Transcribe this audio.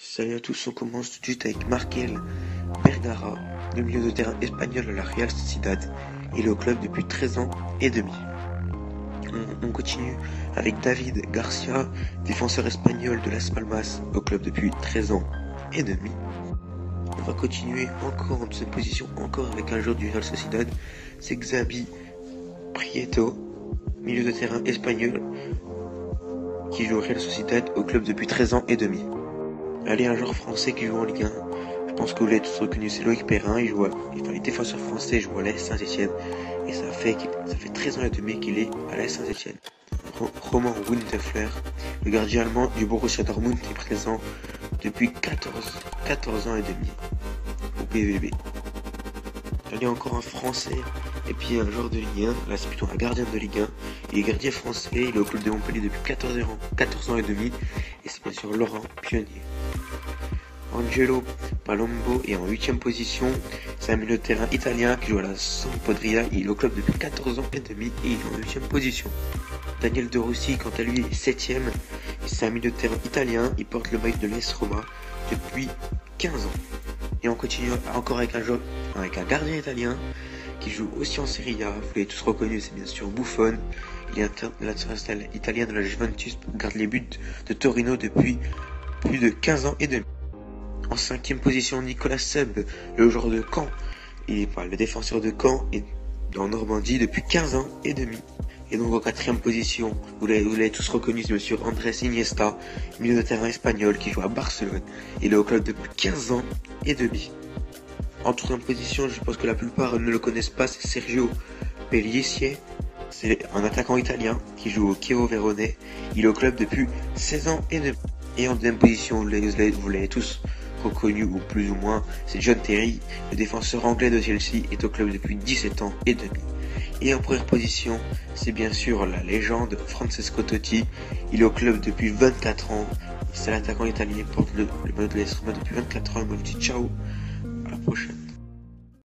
Salut à tous, on commence tout de suite avec Markel Bergara, le milieu de terrain espagnol à la Real Sociedad. Il est au club depuis 13 ans et demi. On continue avec David Garcia, défenseur espagnol de Las Palmas, au club depuis 13 ans et demi. On va continuer encore en cette position, encore avec un joueur du Real Sociedad, c'est Xavi Prieto, milieu de terrain espagnol, qui joue au Real Sociedad au club depuis 13 ans et demi. Allez, un joueur français qui joue en Ligue 1. Je pense que vous l'avez tous reconnu, c'est Loïc Perrin. Il est défenseur français, il joue à l'AS Saint-Etienne. Et ça fait 13 ans et demi qu'il est à l'AS Saint-Etienne. Roman Winterfler, le gardien allemand du Borussia Dortmund, est présent depuis 14 ans et demi au PVB. Il y a encore un français et puis un joueur de Ligue 1, là c'est plutôt un gardien de Ligue 1. Il est gardien français, il est au club de Montpellier depuis 14 ans et demi, et c'est bien sûr Laurent Pionnier. Angelo Palombo est en 8ème position, c'est un milieu de terrain italien qui joue à la Sampdoria, il est au club depuis 14 ans et demi et il est en 8ème position. Daniel De Rossi, quant à lui, est 7ème, c'est un milieu de terrain italien, il porte le maillot de l'AS Roma depuis 15 ans. Et on continue encore avec un gardien italien qui joue aussi en Serie A. Vous l'avez tous reconnu, c'est bien sûr Buffon. Il est international italien de la Juventus, garde les buts de Torino depuis plus de 15 ans et demi. En 5ème position, Nicolas Seb, le joueur de Caen. Il est le défenseur de Caen et en Normandie depuis 15 ans et demi. Et donc en 4ème position, vous l'avez tous reconnu, c'est monsieur Andrés Iniesta, milieu de terrain espagnol qui joue à Barcelone. Il est au club depuis 15 ans et demi. En 3ème position, je pense que la plupart ne le connaissent pas, c'est Sergio Pellissier. C'est un attaquant italien qui joue au Chievo Vérone. Il est au club depuis 16 ans et demi. Et en 2ème position, vous l'avez tous reconnu, ou plus ou moins, c'est John Terry, le défenseur anglais de Chelsea, est au club depuis 17 ans et demi. Et en première position, c'est bien sûr la légende Francesco Totti. Il est au club depuis 24 ans. C'est l'attaquant italien qui porte le maillot de l'AS Roma depuis 24 ans. Je vous dis ciao, à la prochaine.